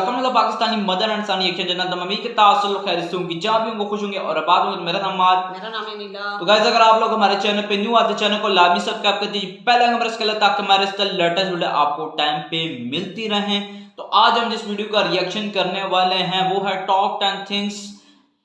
Welcome Pakistani mother इंसानी action channel तमामी के तासुल खैर से होंगी जहाँ भी होंगे खुश होंगे और आबाद होंगे। मेरा नाम है नीला। तो गाइस अगर आप लोग हमारे चैनल पे न्यू आते चैनल को लाजमी सब्सक्राइब कर दीजिए, पहले नंबर इसके लिए ताकि हमारे लेटेस्ट वीडियो आपको टाइम पे मिलती रहे। तो आज हम जिस वीडियो का रिएक्शन करने वाले हैं वो है top 10 things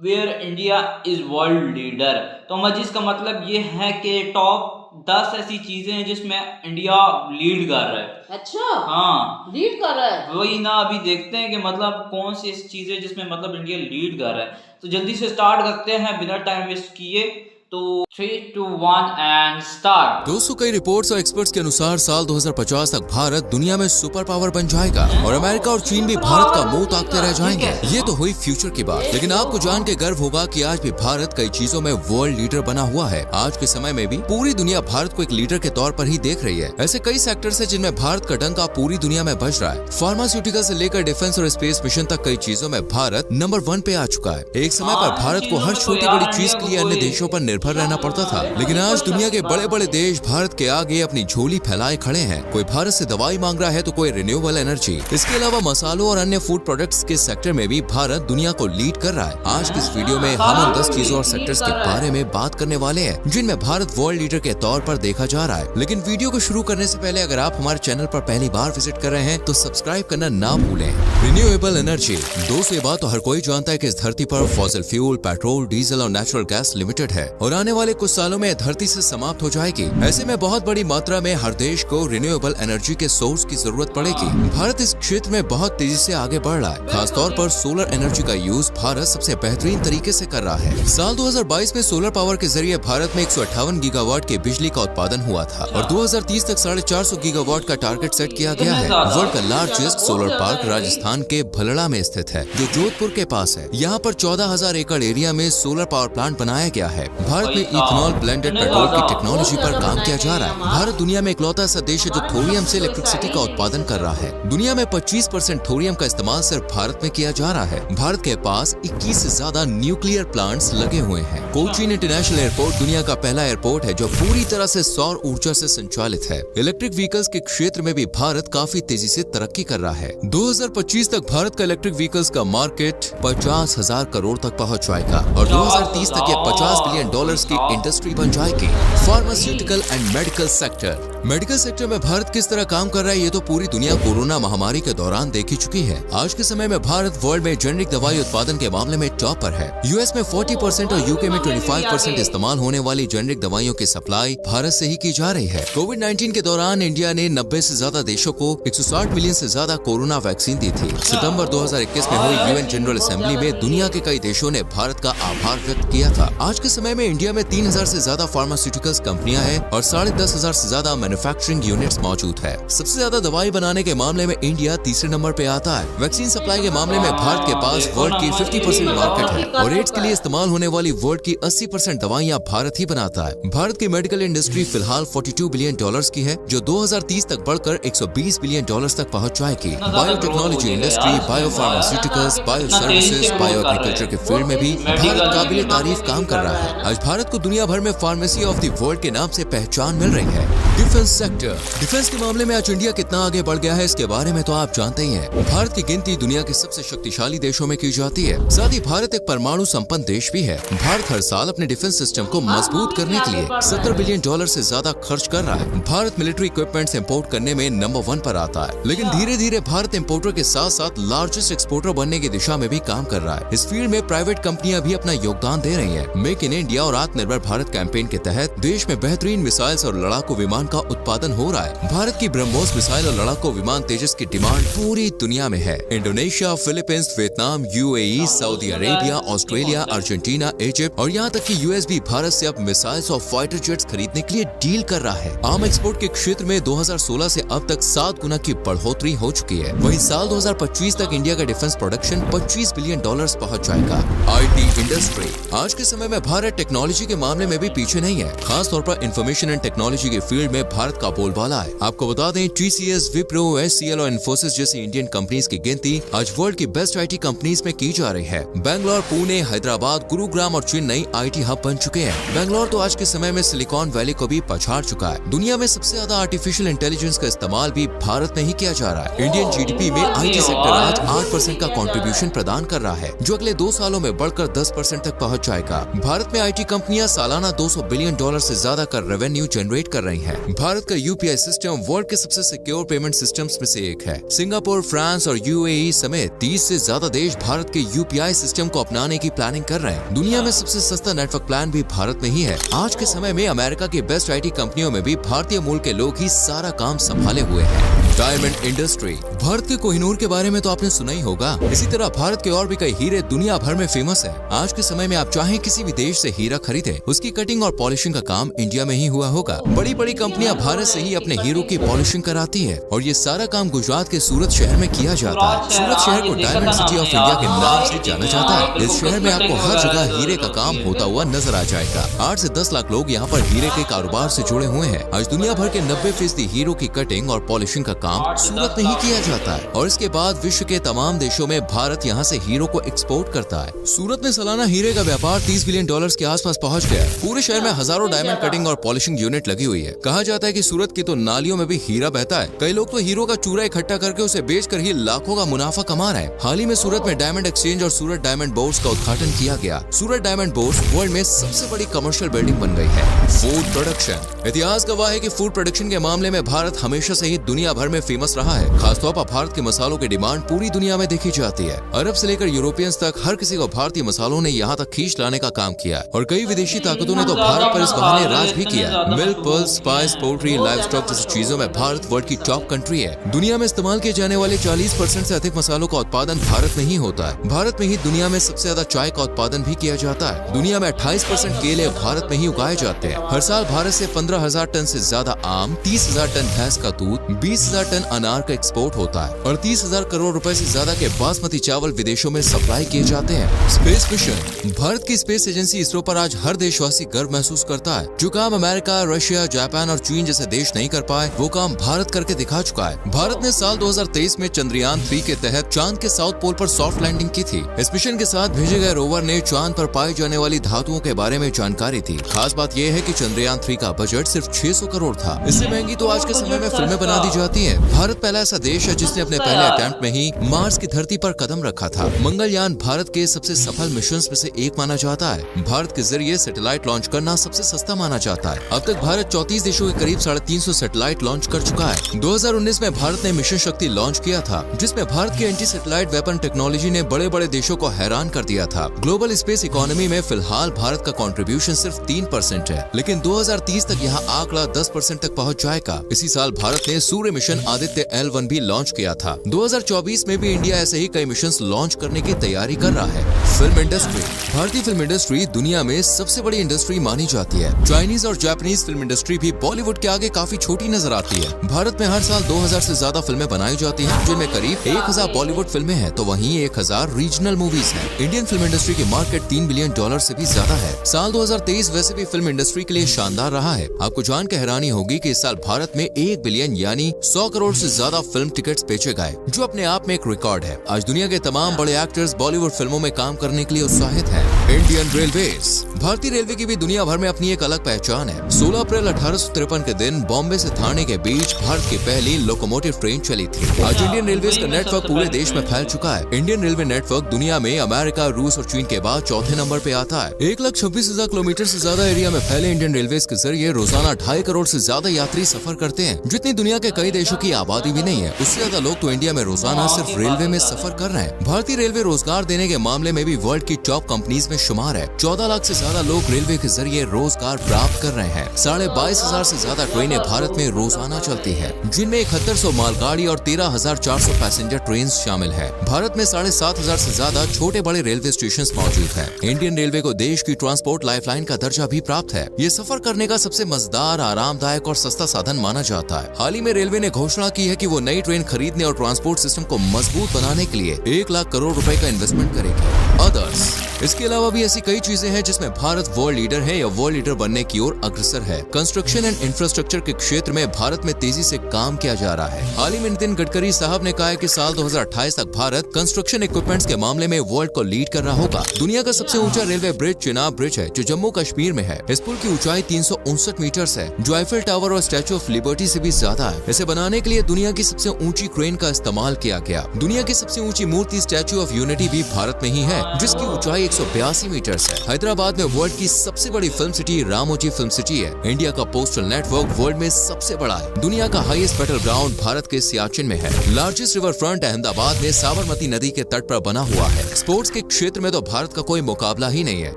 where India is world leader. तो मजीद का मतलब ये है कि टॉप 10 ऐसी चीजें हैं जिसमें इंडिया लीड कर रहा है। अच्छा हाँ लीड कर रहा है, वही ना अभी देखते हैं कि मतलब कौन सी ऐसी चीजें जिसमें मतलब इंडिया लीड कर रहा है। तो जल्दी से स्टार्ट करते हैं बिना टाइम वेस्ट किए। तो 3, 2, 1 एंड स्टार्ट। दोस्तों कई रिपोर्ट्स और एक्सपर्ट्स के अनुसार साल 2050 तक भारत दुनिया में सुपर पावर बन जाएगा और अमेरिका और चीन भी भारत का मुंह ताकते रह जाएंगे। ये तो हुई फ्यूचर की बात, लेकिन आपको जान के गर्व होगा कि आज भी भारत कई चीजों में वर्ल्ड लीडर बना हुआ है। आज के समय में भी पूरी दुनिया भारत को एक लीडर के तौर पर ही देख रही है। ऐसे कई सेक्टर्स हैं जिनमें भारत का डंका पूरी दुनिया में बज रहा है। फार्मास्यूटिकल से लेकर डिफेंस और स्पेस मिशन तक कई चीजों में भारत नंबर 1 पे आ चुका है। एक समय पर भारत को हर छोटी बड़ी चीज के लिए अन्य देशों पर निर्भर रहना पड़ता था, लेकिन आज दुनिया के बड़े बड़े देश भारत के आगे अपनी झोली फैलाए खड़े हैं। कोई भारत से दवाई मांग रहा है तो कोई रिन्यूएबल एनर्जी। इसके अलावा मसालों और अन्य फूड प्रोडक्ट्स के सेक्टर में भी भारत दुनिया को लीड कर रहा है। आज की इस वीडियो में हम उन 10 चीजों और सेक्टर्स के बारे में बात करने वाले हैं जिनमें भारत वर्ल्ड लीडर के तौर पर देखा जा रहा है। लेकिन वीडियो को शुरू करने से पहले अगर आप हमारे चैनल पर पहली बार विजिट कर रहे हैं तो सब्सक्राइब करना ना भूलें। रिन्यूएबल एनर्जी, दोस्तों ये बात तो हर कोई जानता है कि इस धरती पर फॉसिल फ्यूल, पेट्रोल, डीजल और नेचुरल गैस लिमिटेड है और आने वाले कुछ सालों में धरती से समाप्त हो जाएगी। ऐसे में बहुत बड़ी मात्रा में हर देश को रिन्यूएबल एनर्जी के सोर्स की जरूरत पड़ेगी। भारत इस क्षेत्र में बहुत तेजी से आगे बढ़ रहा है। खासतौर पर सोलर एनर्जी का यूज भारत सबसे बेहतरीन तरीके से कर रहा है। साल 2022 में सोलर पावर के जरिए भारत में 158 गीगावाट की बिजली का उत्पादन हुआ था और 2030 तक 450 गीगावाट का टारगेट सेट किया गया है। वर्ल्ड का लार्जेस्ट सोलर पार्क राजस्थान के भलड़ा में स्थित है जो जोधपुर के पास है। यहाँ पर 14,000 एकड़ एरिया में सोलर पावर प्लांट बनाया गया है। भारत में इथेनॉल ब्लेंडेड पेट्रोल की टेक्नोलॉजी पर काम किया जा रहा है। भारत दुनिया में इकलौता ऐसा देश है जो थोरियम से इलेक्ट्रिसिटी का उत्पादन कर रहा है। दुनिया में 25% थोरियम का इस्तेमाल सिर्फ भारत में किया जा रहा है। भारत के पास 21 से ज्यादा न्यूक्लियर प्लांट्स लगे हुए हैं। कोचीन इंटरनेशनल एयरपोर्ट दुनिया का पहला एयरपोर्ट है जो पूरी तरह से सौर ऊर्जा से संचालित है। इलेक्ट्रिक व्हीकल्स के क्षेत्र में भी भारत काफी तेजी से तरक्की कर रहा है। 2025 तक भारत का इलेक्ट्रिक व्हीकल्स का मार्केट 50,000 करोड़ तक पहुँच जाएगा और 2030 तक ये $50 बिलियन की इंडस्ट्री बन जाएगी। Pharmaceutical and medical sector, medical sector में भारत किस तरह काम कर रहा है ये तो पूरी दुनिया कोरोना महामारी के दौरान देखी चुकी है। आज के समय में भारत वर्ल्ड में जेनरिक दवाई उत्पादन के मामले में टॉप पर है। यूएस में 40% और यूके में 25% इस्तेमाल होने वाली जेनरिक दवाइयों की सप्लाई भारत से ही की जा रही है। कोविड-19 के दौरान इंडिया ने 90 से ज्यादा देशों को 160 मिलियन से ज्यादा कोरोना वैक्सीन दी थी। सितंबर 2021 में हुई यूएन जनरल असेंबली में दुनिया के कई देशों ने भारत का आभार व्यक्त किया था। आज के समय में इंडिया में 3000 से ज्यादा फार्मास्यूटिकल्स कंपनियां हैं और 10,500 से ज्यादा मैन्युफैक्चरिंग यूनिट्स मौजूद है। सबसे ज्यादा दवाई बनाने के मामले में इंडिया तीसरे नंबर पे आता है। वैक्सीन सप्लाई के मामले में भारत के पास वर्ल्ड की 50% मार्केट है और एड्स के लिए इस्तेमाल होने वाली वर्ल्ड की 80% दवाइयां भारत ही बनाता है। भारत की मेडिकल इंडस्ट्री फिलहाल $42 बिलियन की है जो 2030 तक बढ़कर $120 बिलियन तक पहुँच जाएगी। Biotechnology industry, bio pharmaceuticals, bio services, bio agriculture के फील्ड में भी भारत काबिल तारीफ काम कर रहा है। आज भारत को दुनिया भर में फार्मेसी ऑफ द वर्ल्ड के नाम से पहचान मिल रही है। डिफेंस सेक्टर, डिफेंस के मामले में आज इंडिया कितना आगे बढ़ गया है इसके बारे में तो आप जानते ही हैं। भारत की गिनती दुनिया के सबसे शक्तिशाली देशों में की जाती है। साथ ही भारत एक परमाणु संपन्न देश भी है। भारत हर साल अपने डिफेंस सिस्टम को मजबूत करने के लिए $70 बिलियन से ज्यादा खर्च कर रहा है। भारत मिलिट्री इक्विपमेंट्स इंपोर्ट करने में नंबर 1 पर आता है, लेकिन धीरे धीरे भारत इंपोर्टर के साथ साथ लार्जेस्ट एक्सपोर्टर बनने की दिशा में भी काम कर रहा है। इस फील्ड में प्राइवेट कंपनियां भी अपना योगदान दे रही है। मेक इन इंडिया और आत्मनिर्भर भारत कैंपेन के तहत देश में बेहतरीन मिसाइल्स और लड़ाकू विमान का उत्पादन हो रहा है। भारत की ब्रह्मोस मिसाइल और लड़ाकू विमान तेजस की डिमांड पूरी दुनिया में है। Indonesia, Philippines, Vietnam, UAE, Saudi Arabia, Australia, Argentina, Egypt और यहाँ तक कि यूएस भी भारत से अब मिसाइल्स और फाइटर जेट्स खरीदने के लिए डील कर रहा है। आर्म एक्सपोर्ट के क्षेत्र में 2016 से अब तक 7 गुना की बढ़ोतरी हो चुकी है। वहीं साल 2025 तक इंडिया का डिफेंस प्रोडक्शन $25 बिलियन पहुँच जाएगा। आईटी इंडस्ट्री, आज के समय में भारत टेक्नोलॉजी के मामले में भी पीछे नहीं है। खास तौर पर इंफॉर्मेशन एंड टेक्नोलॉजी के फील्ड में भारत का बोलबाला है। आपको बता दें, TCS, विप्रो, SCL और इन्फोसिस जैसी इंडियन कंपनीज की गिनती आज वर्ल्ड की बेस्ट IT कंपनीज में की जा रही है। बेंगलोर, पुणे, हैदराबाद, गुरुग्राम और चेन्नई IT हब बन चुके हैं। बेंगलोर तो आज के समय में सिलिकॉन वैली को भी पछाड़ चुका है। दुनिया में सबसे ज्यादा आर्टिफिशियल इंटेलिजेंस का इस्तेमाल भी भारत में ही किया जा रहा है। इंडियन GDP में IT सेक्टर आज 8% का कंट्रीब्यूशन प्रदान कर रहा है, जो अगले 2 सालों में बढ़कर 10% तक पहुंच जाएगा। भारत में IT कंपनियां सालाना $200 बिलियन से ज्यादा का रेवेन्यू जनरेट कर रही हैं। भारत का UPI सिस्टम वर्ल्ड के सबसे सिक्योर पेमेंट सिस्टम्स में से एक है। सिंगापुर, फ्रांस और UAE समेत 30 से ज्यादा देश भारत के UPI सिस्टम को अपनाने की प्लानिंग कर रहे हैं। दुनिया में सबसे सस्ता नेटवर्क प्लान भी भारत में ही है। आज के समय में अमेरिका की बेस्ट IT कंपनियों में भी भारतीय मूल के लोग ही सारा काम संभाले हुए हैं। Diamond industry. भारत के कोहिनूर के बारे में तो आपने सुना ही होगा। इसी तरह भारत के और भी कई हीरे दुनिया भर में फेमस है। आज के समय में आप चाहें किसी भी देश से हीरा खरीदें, उसकी कटिंग और पॉलिशिंग का काम इंडिया में ही हुआ होगा। बड़ी बड़ी कंपनियां भारत से ही अपने हीरो की पॉलिशिंग कराती है और ये सारा काम गुजरात के सूरत शहर में किया जाता है। सूरत शहर को डायमंड सिटी ऑफ इंडिया के नाम से जाना जाता है। इस शहर में आपको हर जगह हीरे का काम होता हुआ नजर आ जाएगा। 8 से 10 लाख लोग यहाँ पर हीरे के कारोबार से जुड़े हुए हैं। आज दुनिया भर के 90% हीरो की कटिंग और पॉलिशिंग का काम सूरत में ही किया जाता है और इसके बाद विश्व के तमाम देशों में भारत यहाँ से हीरो को एक्सपोर्ट करता है। सूरत में सालाना हीरे का व्यापार $30 बिलियन के आसपास पहुँच गया है। पूरे शहर में हजारों डायमंड कटिंग और पॉलिशिंग यूनिट लगी हुई है। कहा जाता है कि सूरत की तो नालियों में भी हीरा बहता है। कई लोग तो हीरो का चूरा इकट्ठा करके उसे बेचकर ही लाखों का मुनाफा कमा रहे हैं। हाल ही में सूरत में डायमंड एक्सचेंज और सूरत डायमंड बोर्ड्स का उद्घाटन किया गया। सूरत डायमंड बोर्ड्स वर्ल्ड में सबसे बड़ी कमर्शियल बिल्डिंग बन गई है। Food production. इतिहास गवाह है कि फूड प्रोडक्शन के मामले में भारत हमेशा से ही दुनिया भर में फेमस रहा है। खासतौर पर भारत के मसालों की डिमांड पूरी दुनिया में देखी जाती है। अरब से लेकर यूरोपियंस तक हर किसी को भारतीय मसालों ने यहाँ तक खींच लाने का काम किया और कई विदेशी ताकतों ने तो भारत पर इस बहाने राज भी किया। Milk, pulse, spice, poultry, live stock जैसी चीजों में भारत वर्ल्ड की टॉप कंट्री है। दुनिया में इस्तेमाल किए जाने वाले 40% से अधिक मसालों का उत्पादन भारत में ही होता है। भारत में ही दुनिया में सबसे ज्यादा चाय का उत्पादन भी किया जाता है। दुनिया में 28% केले भारत में ही उगाए जाते हैं। हर साल भारत से 15,000 टन से ज्यादा आम, 30,000 टन भैंस का दूध, 20,000 टन अनार का एक्सपोर्ट होता है और 30,000 करोड़ रुपए से ज्यादा के बासमती चावल विदेशों में सप्लाई किए जाते हैं। Space mission. भारत की स्पेस एजेंसी इसरो पर आज हर देशवासी गर्व महसूस करता है। जो काम अमेरिका, रशिया, जापान और चीन जैसे देश नहीं कर पाए, वो काम भारत करके दिखा चुका है। भारत ने साल 2023 में चंद्रयान 3 के तहत चांद के साउथ पोल पर सॉफ्ट लैंडिंग की थी। इस मिशन के साथ भेजे गए रोवर ने चांद पर पाई जाने वाली धातुओं के बारे में जानकारी दी। खास बात यह है कि चंद्रयान 3 का बजट सिर्फ 600 करोड़ था। इससे महंगी तो आज के समय में फिल्में बना दी जाती हैं। भारत पहला ऐसा देश है जिसने अपने पहले अटेम्प्ट में ही मार्स की धरती पर कदम रखा था। मंगलयान भारत के सबसे सफल मिशंस में से एक माना जाता है। भारत के जरिए सैटेलाइट लॉन्च करना सबसे सस्ता माना जाता है। अब तक भारत 34 देशों के करीब 350 सैटेलाइट लॉन्च कर चुका है। 2019 में भारत ने मिशन शक्ति लॉन्च किया था, जिसमें भारत की एंटी सैटेलाइट वेपन टेक्नोलॉजी ने बड़े बड़े देशों को हैरान कर दिया था। ग्लोबल स्पेस इकोनॉमी में फिलहाल भारत का कंट्रीब्यूशन सिर्फ 3% है, लेकिन 2030 तक यह आंकड़ा 10% तक पहुंच जाएगा। इसी साल भारत ने सूर्य मिशन आदित्य L1 भी लॉन्च किया था। 2024 में भी इंडिया ऐसे ही कई मिशन लॉन्च करने की तैयारी कर रहा है। Film industry. भारतीय फिल्म इंडस्ट्री दुनिया में सबसे बड़ी इंडस्ट्री मानी जाती है। चाइनीज और जापानीज फिल्म इंडस्ट्री भी बॉलीवुड के आगे काफी छोटी नजर आती है। भारत में हर साल 2000 से ज्यादा फिल्में बनाई जाती हैं, जिनमें करीब 1000 बॉलीवुड फिल्में हैं, तो वहीं 1000 रीजनल मूवीज हैं। इंडियन फिल्म इंडस्ट्री की मार्केट $3 बिलियन से भी ज्यादा है। साल 2023 वैसे भी फिल्म इंडस्ट्री के लिए शानदार रहा है। आपको जान के हैरानी होगी कि इस साल भारत में 1 बिलियन यानी 100 करोड़ से ज्यादा फिल्म टिकट्स बेचे गए, जो अपने आप में एक रिकॉर्ड है। आज दुनिया के तमाम बड़े एक्टर्स बॉलीवुड फिल्मों में काम करने के लिए उत्साहित हैं। Indian railways. भारतीय रेलवे की भी दुनिया भर में अपनी एक अलग पहचान है। 16 अप्रैल 1853 के दिन बॉम्बे से थाने के बीच भारत की पहली लोकोमोटिव ट्रेन चली थी। आज इंडियन रेलवेज का नेटवर्क पूरे देश में फैल चुका है। इंडियन रेलवे नेटवर्क दुनिया में अमेरिका, रूस और चीन के बाद चौथे नंबर पे आता है। 1,26,000 किलोमीटर से ज्यादा एरिया में फैले इंडियन रेलवेज के जरिए रोजाना 2.5 करोड़ से ज्यादा यात्री सफर करते हैं। जितनी दुनिया के कई देशों की आबादी भी नहीं है, उससे ज्यादा लोग तो इंडिया में रोजाना सिर्फ रेलवे में सफर कर रहे हैं। भारतीय रेलवे रोजगार देने के मामले में भी वर्ल्ड की टॉप कंपनीज में शुमार है। 14 लाख से ज्यादा लोग रेलवे के जरिए रोजगार प्राप्त कर रहे हैं। 22,500 से ज्यादा ट्रेनें भारत में रोजाना चलती है, जिनमें 7100 मालगाड़ी और 13,400 पैसेंजर ट्रेन शामिल है। भारत में 7,500 से ज्यादा छोटे बड़े रेलवे स्टेशन मौजूद हैं। इंडियन रेलवे को देश की ट्रांसपोर्ट लाइफलाइन का दर्जा भी प्राप्त है। ये सफर करने का सबसे मजेदार, आरामदायक और सस्ता साधन माना जाता है। हाल ही में रेलवे ने घोषणा की है कि वो नई ट्रेन खरीदने और ट्रांसपोर्ट सिस्टम को मजबूत बनाने के लिए 1 लाख करोड़ रुपए का इन्वेस्टमेंट करेगी। अदर्स, इसके अलावा भी ऐसी कई चीजें हैं जिसमें भारत वर्ल्ड लीडर है या वर्ल्ड लीडर बनने की ओर अग्रसर है। कंस्ट्रक्शन एंड इंफ्रास्ट्रक्चर के क्षेत्र में भारत में तेजी से काम किया जा रहा है। हाल ही में नितिन गडकरी साहब ने कहा है कि साल 2028 तक भारत कंस्ट्रक्शन इक्विपमेंट्स के मामले में वर्ल्ड को लीड कर रहा होगा। दुनिया का सबसे ऊंचा रेलवे ब्रिज चिनाब ब्रिज है जो जम्मू कश्मीर में है। इस पुल की ऊंचाई 359 मीटर है, जो आईफिल टावर और स्टैचू ऑफ लिबर्टी से भी ज्यादा है। इसे बनाने के लिए दुनिया की सबसे ऊंची क्रेन का इस्तेमाल किया गया। दुनिया की सबसे ऊंची मूर्ति स्टैचू ऑफ यूनिटी भी भारत में ही है, जिसकी ऊंचाई 182 मीटर है। हैदराबाद में वर्ल्ड की सबसे बड़ी film city Ramoji film city है। इंडिया का पोस्टल नेटवर्क वर्ल्ड में सबसे बड़ा है। दुनिया का हाईएस्ट बैटल ग्राउंड भारत के सियाचिन में है। लार्जेस्ट रिवर फ्रंट अहमदाबाद में साबरमती नदी के तट पर बना हुआ है। स्पोर्ट्स के क्षेत्र में तो भारत का कोई मुकाबला ही नहीं है।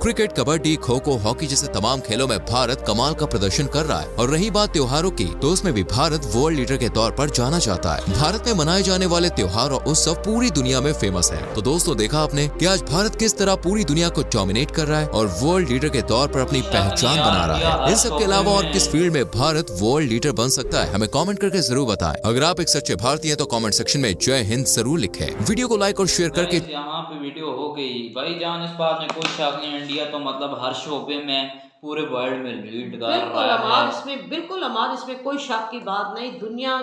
क्रिकेट, कबड्डी, खो खो, हॉकी जैसे तमाम खेलों में भारत कमाल का प्रदर्शन कर रहा है। और रही बात त्योहारों की, तो उसमें भी भारत वर्ल्ड लीडर के तौर पर जाना जाता है। भारत में मनाए जाने वाले त्योहार और उत्सव पूरी दुनिया में फेमस है। तो दोस्तों, देखा आपने कि आज भारत किस तरह पूरी दुनिया को डोमिनेट कर रहा है और वर्ल्ड लीडर के तौर पर अपनी पहचान बना रहा है। इन सब के अलावा और किस फील्ड में भारत वर्ल्ड लीडर बन सकता है, हमें कमेंट करके जरूर बताएं। अगर आप एक सच्चे भारतीय हैं तो कमेंट सेक्शन में जय हिंद जरूर लिखें। वीडियो को लाइक और शेयर करके यहाँ पे वीडियो हो गई भाई जान, इस बात में कोई शक नहीं। इंडिया तो मतलब हर शोबे में पूरे वर्ल्ड में लीड कर रहा है। इसमें कोई शक की बात नहीं। दुनिया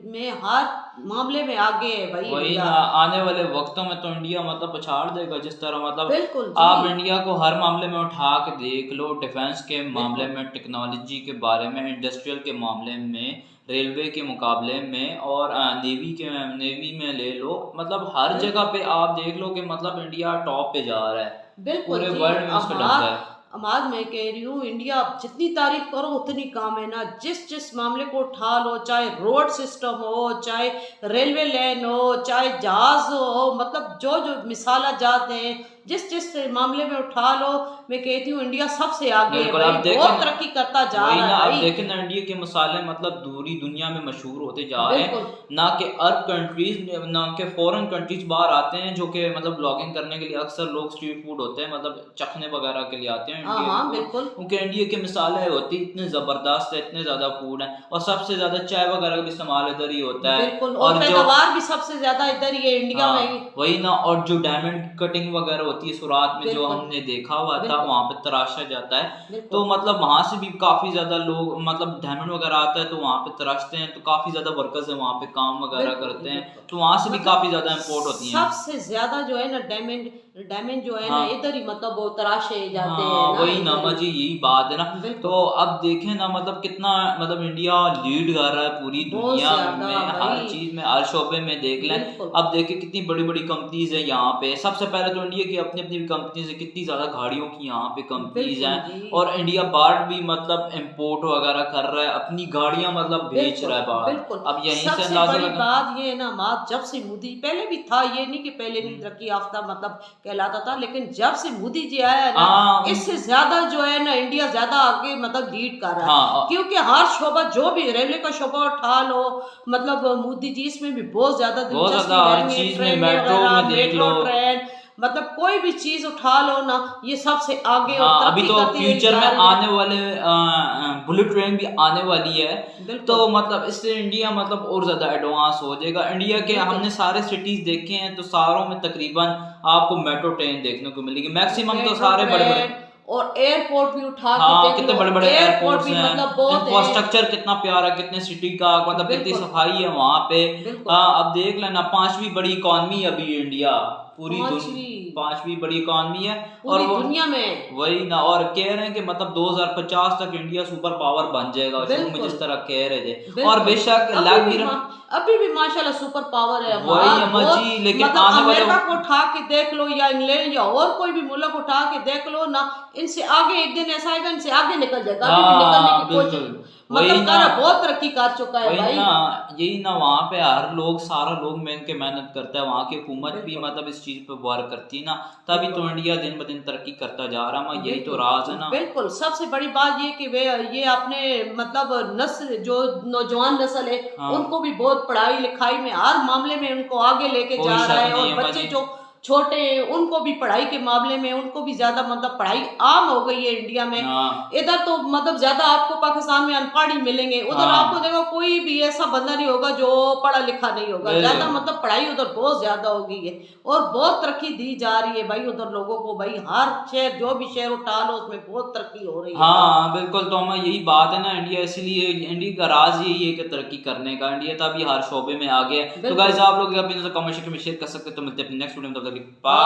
में हर मामले में आगे है भाई। वही ना, आने वाले वक्तों में तो इंडिया मतलब पछाड़ देगा। जिस तरह मतलब आप इंडिया को हर मामले में उठा के देख लो, डिफेंस के मामले में, टेक्नोलॉजी के बारे में, इंडस्ट्रियल के मामले में, रेलवे के मुकाबले में, और नेवी में ले लो, मतलब हर जगह पे आप देख लो कि मतलब इंडिया टॉप पे जा रहा है। पूरे वर्ल्ड में उसका डंका है। अमाद, मैं कह रही हूँ इंडिया जितनी तारीफ करो उतनी कम है ना। जिस मामले को उठा लो, चाहे रोड सिस्टम हो, चाहे रेलवे लाइन हो, चाहे जहाज हो, मतलब जो मिसाला जाते हैं, जिस मामले में उठा लो, मैं कहती हूँ इंडिया सबसे आगे है भाई, बहुत तरक्की करता जा रहा है। अब देखें ना, इंडिया के मसाले मतलब पूरी दुनिया में मशहूर होते जा रहे हैं। ना कि अरब कंट्रीज, ना कि फॉरेन कंट्रीज बाहर आते हैं, जो कि मतलब ब्लॉगिंग करने के लिए अक्सर लोग स्ट्रीट फूड होते हैं, मतलब चखने वगैरह के लिए आते हैं। क्योंकि इंडिया के मसाले होते इतने जबरदस्त है, इतने ज्यादा फूड है, और सबसे ज्यादा चाय वगैरह का भी इस्तेमाल इधर ही होता है। और पैदावार भी सबसे ज्यादा इधर ही है, इंडिया में। वही ना, और जो डायमंड कटिंग वगैरह होती है सुरात में, जो हमने देखा हुआ था, वहाँ पे तराशा जाता है। तो मतलब वहाँ से भी काफी ज्यादा लोग, मतलब डायमंड वगैरह आता है तो वहाँ पे तराशते हैं, तो काफी ज्यादा वर्कर्स है वहाँ पे काम वगैरह करते हैं, तो वहाँ से भी काफी ज्यादा इम्पोर्ट होती है। सबसे ज्यादा जो है ना डायमंड जो है ना, इधर ही मतलब वो तराशे जाते हैं ना। वही ना जी, यही बात है ना। तो अब देखें ना, मतलब कितना मतलब इंडिया लीड कर रहा है पूरी दुनिया में, हर चीज में, हर शोबे में देख लें। अब देखें कितनी बड़ी बड़ी कंपनीज है यहाँ पे। सबसे पहले तो इंडिया की अपनी अपनी कंपनीज है, कितनी ज्यादा गाड़ियों की यहाँ पे कंपनीज हैं, और इंडिया बाहर भी मतलब इम्पोर्ट वगैरह कर रहा है, अपनी गाड़ियां मतलब बेच रहा है बाहर। अब यहीं से बड़ी बात ये है ना, जब से मोदी, पहले भी था, ये नहीं कि पहले नहीं तरक्की याफ्ता मतलब कहलाता था, लेकिन जब से मोदी जी आया ना, इससे ज्यादा जो है ना इंडिया ज्यादा आगे मतलब लीड कर रहा है। क्योंकि हर शोबा, जो भी रेलवे का शोबा उठा लो, मतलब मोदी जी इसमें भी बहुत ज्यादा दिलचस्पी, मेट्रो ट्रेन, मतलब कोई भी चीज उठा लो ना, ये सबसे आगे। अभी तो फ्यूचर में आने वाले बुलेट ट्रेन भी आने वाली है, तो मतलब इससे इंडिया मतलब और ज्यादा एडवांस हो जाएगा। इंडिया के हमने सारे सिटीज देखे हैं, तो सारों में तकरीबन आपको मेट्रो ट्रेन देखने को मिलेगी, मैक्सिमम तो सारे बड़े बड़े, और एयरपोर्ट भी उठा के कितने बड़े बड़े एयरपोर्ट भी, मतलब इंफ्रास्ट्रक्चर कितना प्यारा, कितने सिटी का मतलब कितनी सफाई है वहाँ पे। अब देख लेना, 5वीं बड़ी इकॉनमी अभी इंडिया, पूरी 5वीं बड़ी इकॉनमी है और दुनिया में, वही ना। और कह रहे हैं कि मतलब 2050 तक इंडिया सुपर पावर बन जाएगा, जिस तरह कह रहे थे। और बेशक अभी भी माशाल्लाह सुपर पावर है वही, लेकिन मतलब अमेरिका को उठा के देख लो, या इंग्लैंड, या और कोई भी मुल्क उठा के देख लो ना, इनसे आगे एक दिन ऐसा आएगा, इनसे आगे निकल जाएगा। निकलने की कोशिश मतलब बहुत तरक्की कर चुका है भाई। यही ना, वहाँ पे हर लोग, सारा लोग मिल के मेहनत करता है, वहाँ की हुकूमत भी मतलब इस चीज पे वर्क करती है ना, तभी तो इंडिया दिन ब दिन तरक्की करता जा रहा है। यही तो राज है ना। बिल्कुल, सबसे बड़ी बात ये कि वे ये अपने मतलब नस्ल, जो नौजवान नस्ल है, उनको भी बहुत पढ़ाई लिखाई में हर मामले में उनको आगे लेके जा रहा है। और बच्चे जो छोटे हैं उनको भी पढ़ाई के मामले में उनको भी ज्यादा मतलब पढ़ाई आम हो गई है इंडिया में। इधर तो मतलब ज्यादा आपको पाकिस्तान में अनपढ़ ही मिलेंगे, उधर आपको देखो कोई भी ऐसा बंदा नहीं होगा जो पढ़ा लिखा नहीं होगा, ज्यादा मतलब पढ़ाई उधर बहुत ज्यादा हो गई है और बहुत तरक्की दी जा रही है भाई उधर लोगों को। भाई हर शहर जो भी शहर उठा लो उसमें बहुत तरक्की हो रही है। हाँ बिल्कुल, तो हमें यही बात है ना, इंडिया इसीलिए इंडिया का राज यही है कि तरक्की करने का, इंडिया तो अभी हर शोबे में आगे है। तो गाइस आप लोग अपने कमेंट सेक्शन में शेयर कर सकते हैं। तो मिलते हैं अपने नेक्स्ट वीडियो में, तब तक बाय।